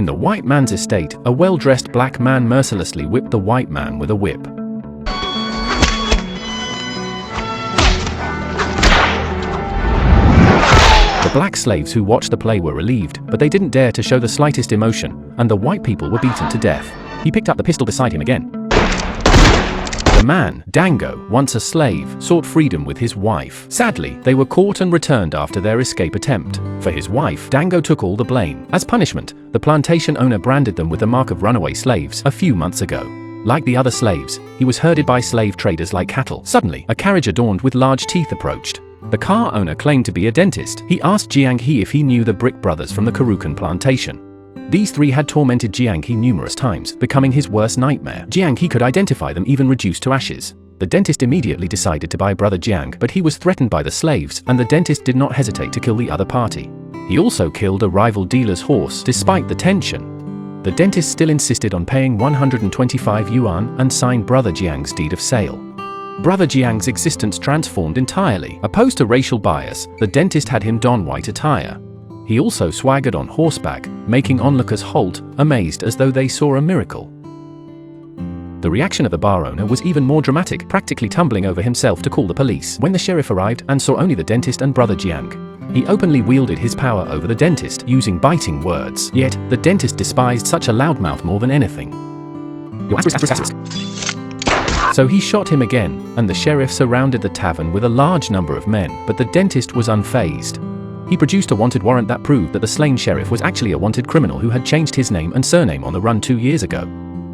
the white man's estate, a well-dressed black man mercilessly whipped the white man with a whip. The black slaves who watched the play were relieved, but they didn't dare to show the slightest emotion, and the white people were beaten to death. He picked up the pistol beside him again. The man, Dango, once a slave, sought freedom with his wife. Sadly, they were caught and returned after their escape attempt. For his wife, Dango took all the blame. As punishment, the plantation owner branded them with the mark of runaway slaves a few months ago. Like the other slaves, he was herded by slave traders like cattle. Suddenly, a carriage adorned with large teeth approached. The car owner claimed to be a dentist. He asked Jiang He if he knew the Brick brothers from the Karukan plantation. These three had tormented Jiang He numerous times, becoming his worst nightmare. Jiang He could identify them even reduced to ashes. The dentist immediately decided to buy brother Jiang, but he was threatened by the slaves, and the dentist did not hesitate to kill the other party. He also killed a rival dealer's horse, despite the tension. The dentist still insisted on paying 125 yuan and signed brother Jiang's deed of sale. Brother Jiang's existence transformed entirely. Opposed to racial bias, the dentist had him don white attire. He also swaggered on horseback, making onlookers halt, amazed as though they saw a miracle. The reaction of the bar owner was even more dramatic, practically tumbling over himself to call the police. When the sheriff arrived and saw only the dentist and brother Jiang, he openly wielded his power over the dentist, using biting words. Yet, the dentist despised such a loudmouth more than anything. So he shot him again, and the sheriff surrounded the tavern with a large number of men, but the dentist was unfazed. He produced a wanted warrant that proved that the slain sheriff was actually a wanted criminal who had changed his name and surname on the run 2 years ago.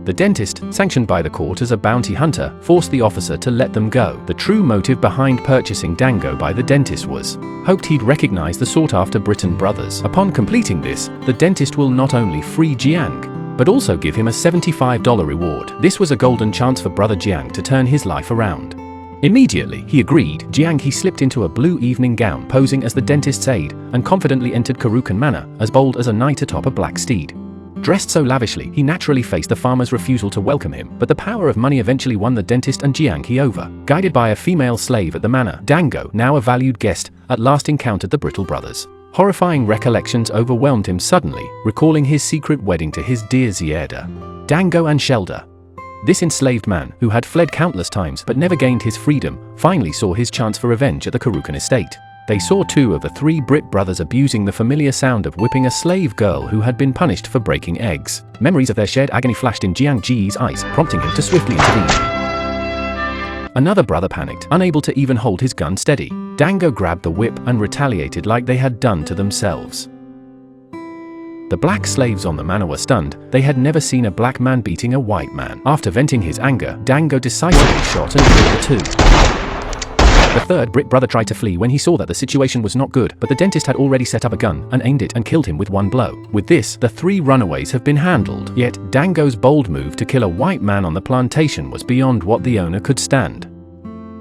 The dentist, sanctioned by the court as a bounty hunter, forced the officer to let them go. The true motive behind purchasing Dango by the dentist was, hoped he'd recognize the sought-after Britain brothers. Upon completing this, the dentist will not only free Jiang, but also give him a $75 reward. This was a golden chance for brother Jiang to turn his life around. Immediately, he agreed. Jiang He slipped into a blue evening gown, posing as the dentist's aide, and confidently entered Karukan Manor, as bold as a knight atop a black steed. Dressed so lavishly, he naturally faced the farmer's refusal to welcome him, but the power of money eventually won the dentist and Jiang He over. Guided by a female slave at the manor, Dango, now a valued guest, at last encountered the Brittle brothers. Horrifying recollections overwhelmed him suddenly, recalling his secret wedding to his dear Zieda. Dango and Shelda. This enslaved man, who had fled countless times but never gained his freedom, finally saw his chance for revenge at the Karukan estate. They saw 2 of the 3 Brit brothers abusing the familiar sound of whipping a slave girl who had been punished for breaking eggs. Memories of their shared agony flashed in Jiang Ji's eyes, prompting him to swiftly intervene. Another brother panicked, unable to even hold his gun steady. Dango grabbed the whip and retaliated like they had done to themselves. The black slaves on the manor were stunned. They had never seen a black man beating a white man. After venting his anger, Dango decisively shot and killed the 2. The third Brit brother tried to flee when he saw that the situation was not good, but the dentist had already set up a gun and aimed it and killed him with one blow. With this, the 3 runaways have been handled. Yet, Dango's bold move to kill a white man on the plantation was beyond what the owner could stand.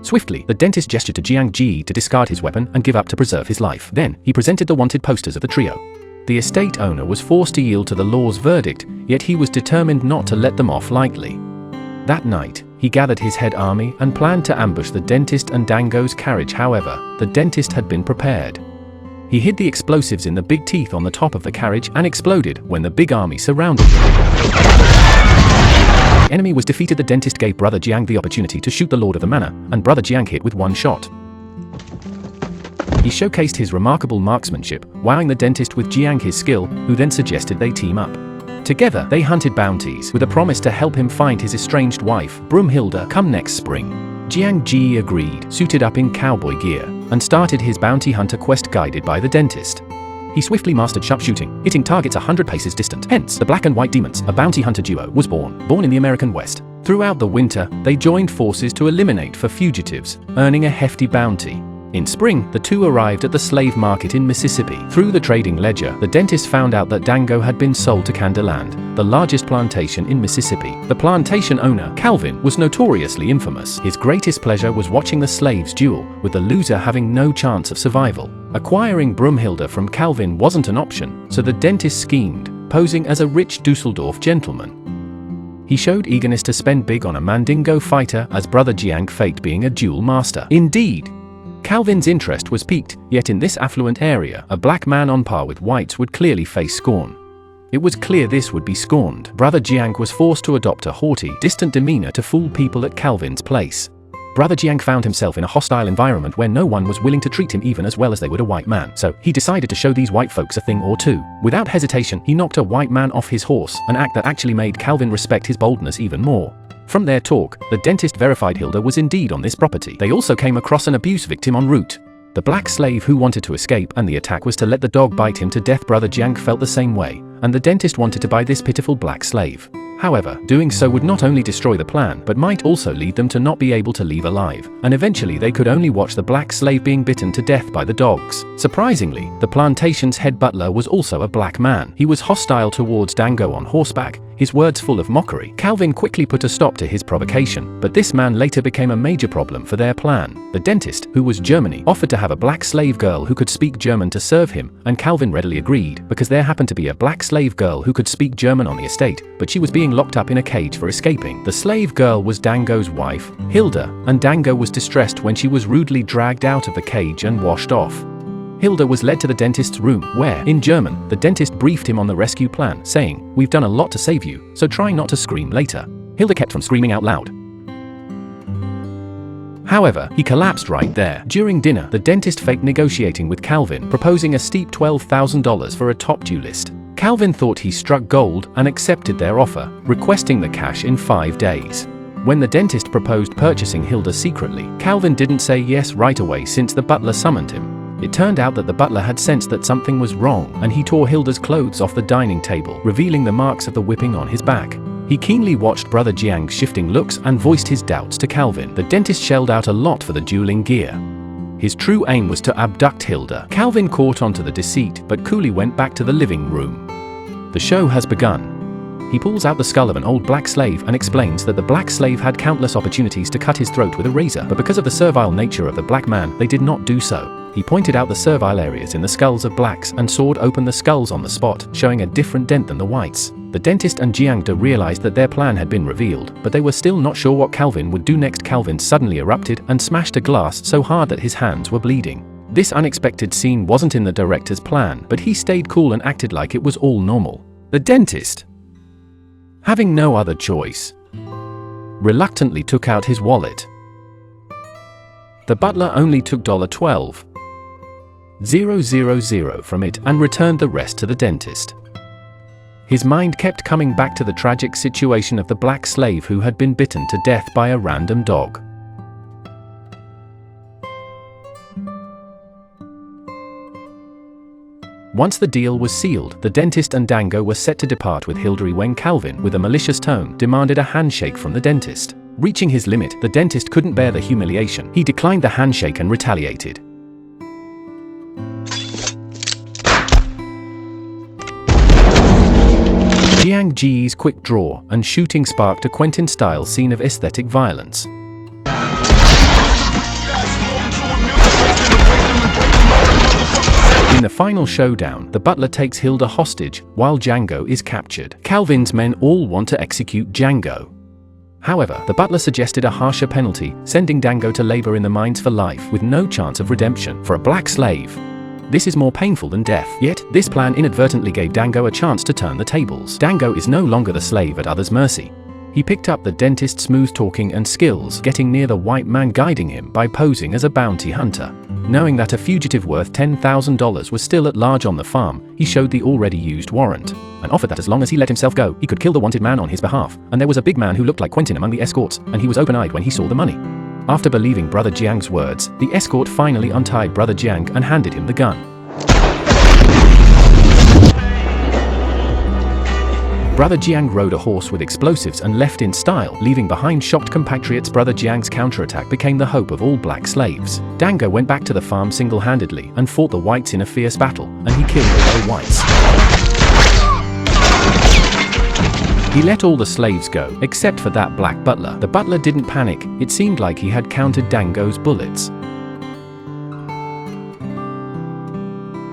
Swiftly, the dentist gestured to Jiang Ji to discard his weapon and give up to preserve his life. Then, he presented the wanted posters of the trio. The estate owner was forced to yield to the law's verdict, yet he was determined not to let them off lightly. That night, he gathered his head army and planned to ambush the dentist and Dango's carriage. However, the dentist had been prepared. He hid the explosives in the big teeth on the top of the carriage and exploded when the big army surrounded him. The enemy was defeated. The dentist gave brother Jiang the opportunity to shoot the lord of the manor, and brother Jiang hit with one shot. He showcased his remarkable marksmanship, wowing the dentist with Jiang He's skill, who then suggested they team up. Together, they hunted bounties, with a promise to help him find his estranged wife, Brumhilda, come next spring. Jiang Ji agreed, suited up in cowboy gear, and started his bounty hunter quest guided by the dentist. He swiftly mastered sharpshooting, hitting targets 100 paces distant. Hence, the Black and White Demons, a bounty hunter duo, was born in the American West. Throughout the winter, they joined forces to eliminate for fugitives, earning a hefty bounty. In spring, the 2 arrived at the slave market in Mississippi. Through the trading ledger, the dentist found out that Dango had been sold to Candaland, the largest plantation in Mississippi. The plantation owner, Calvin, was notoriously infamous. His greatest pleasure was watching the slaves duel, with the loser having no chance of survival. Acquiring Brumhilda from Calvin wasn't an option, so the dentist schemed, posing as a rich Dusseldorf gentleman. He showed eagerness to spend big on a Mandingo fighter, as brother Jiang faked being a duel master. Indeed, Calvin's interest was piqued, yet in this affluent area, a black man on par with whites would clearly face scorn. It was clear this would be scorned. Brother Jiang was forced to adopt a haughty, distant demeanor to fool people at Calvin's place. Brother Jiang found himself in a hostile environment where no one was willing to treat him even as well as they would a white man, so he decided to show these white folks a thing or two. Without hesitation, he knocked a white man off his horse, an act that actually made Calvin respect his boldness even more. From their talk, the dentist verified Hilda was indeed on this property. They also came across an abuse victim en route, the black slave who wanted to escape, and the attack was to let the dog bite him to death. Brother Jiang felt the same way, and the dentist wanted to buy this pitiful black slave. However, doing so would not only destroy the plan, but might also lead them to not be able to leave alive, and eventually they could only watch the black slave being bitten to death by the dogs. Surprisingly, the plantation's head butler was also a black man. He was hostile towards Dango on horseback, his words full of mockery. Calvin quickly put a stop to his provocation, but this man later became a major problem for their plan. The dentist, who was Germany, offered to have a black slave girl who could speak German to serve him, and Calvin readily agreed, because there happened to be a black slave girl who could speak German on the estate, but she was being locked up in a cage for escaping. The slave girl was Dango's wife, Hilda, and Dango was distressed when she was rudely dragged out of the cage and washed off. Hilda was led to the dentist's room, where, in German, the dentist briefed him on the rescue plan, saying, "We've done a lot to save you, so try not to scream later." Hilda kept from screaming out loud. However, he collapsed right there. During dinner, the dentist faked negotiating with Calvin, proposing a steep $12,000 for a top due list. Calvin thought he struck gold and accepted their offer, requesting the cash in 5 days. When the dentist proposed purchasing Hilda secretly, Calvin didn't say yes right away since the butler summoned him. It turned out that the butler had sensed that something was wrong, and he tore Hilda's clothes off the dining table, revealing the marks of the whipping on his back. He keenly watched Brother Jiang's shifting looks and voiced his doubts to Calvin. The dentist shelled out a lot for the dueling gear. His true aim was to abduct Hilda. Calvin caught onto the deceit, but coolly went back to the living room. The show has begun. He pulls out the skull of an old black slave and explains that the black slave had countless opportunities to cut his throat with a razor, but because of the servile nature of the black man, they did not do so. He pointed out the servile areas in the skulls of blacks and sawed open the skulls on the spot, showing a different dent than the whites. The dentist and Jiangda realized that their plan had been revealed, but they were still not sure what Calvin would do next. Calvin suddenly erupted and smashed a glass so hard that his hands were bleeding. This unexpected scene wasn't in the director's plan, but he stayed cool and acted like it was all normal. The dentist, having no other choice, reluctantly took out his wallet. The butler only took $12,000 from it and returned the rest to the dentist. His mind kept coming back to the tragic situation of the black slave who had been bitten to death by a random dog. Once the deal was sealed, the dentist and Dango were set to depart with Hilda when Calvin, with a malicious tone, demanded a handshake from the dentist. Reaching his limit, the dentist couldn't bear the humiliation. He declined the handshake and retaliated. Jiang Ji's quick draw and shooting sparked a Quentin-style scene of aesthetic violence. In the final showdown, the butler takes Hilda hostage, while Django is captured. Calvin's men all want to execute Django. However, the butler suggested a harsher penalty, sending Dango to labor in the mines for life, with no chance of redemption. For a black slave, this is more painful than death. Yet, this plan inadvertently gave Dango a chance to turn the tables. Dango is no longer the slave at others' mercy. He picked up the dentist's smooth talking and skills, getting near the white man guiding him by posing as a bounty hunter. Knowing that a fugitive worth $10,000 was still at large on the farm, he showed the already used warrant, and offered that as long as he let himself go, he could kill the wanted man on his behalf. And there was a big man who looked like Quentin among the escorts, and he was open-eyed when he saw the money. After believing Brother Jiang's words, the escort finally untied Brother Jiang and handed him the gun. Brother Jiang rode a horse with explosives and left in style, leaving behind shocked compatriots. Brother Jiang's counterattack became the hope of all black slaves. Dango went back to the farm single-handedly and fought the whites in a fierce battle, and he killed all the whites. He let all the slaves go, except for that black butler. The butler didn't panic. It seemed like he had counted Dango's bullets.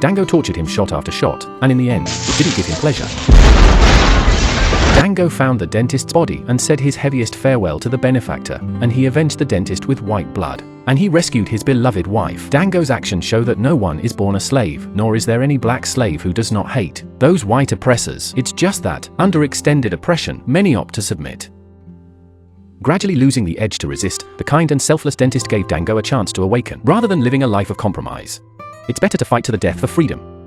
Dango tortured him shot after shot, and in the end, it didn't give him pleasure. Dango found the dentist's body and said his heaviest farewell to the benefactor, and he avenged the dentist with white blood. and he rescued his beloved wife. Dango's actions show that no one is born a slave, nor is there any black slave who does not hate those white oppressors. It's just that, under extended oppression, many opt to submit. Gradually losing the edge to resist, the kind and selfless dentist gave Dango a chance to awaken, rather than living a life of compromise. It's better to fight to the death for freedom.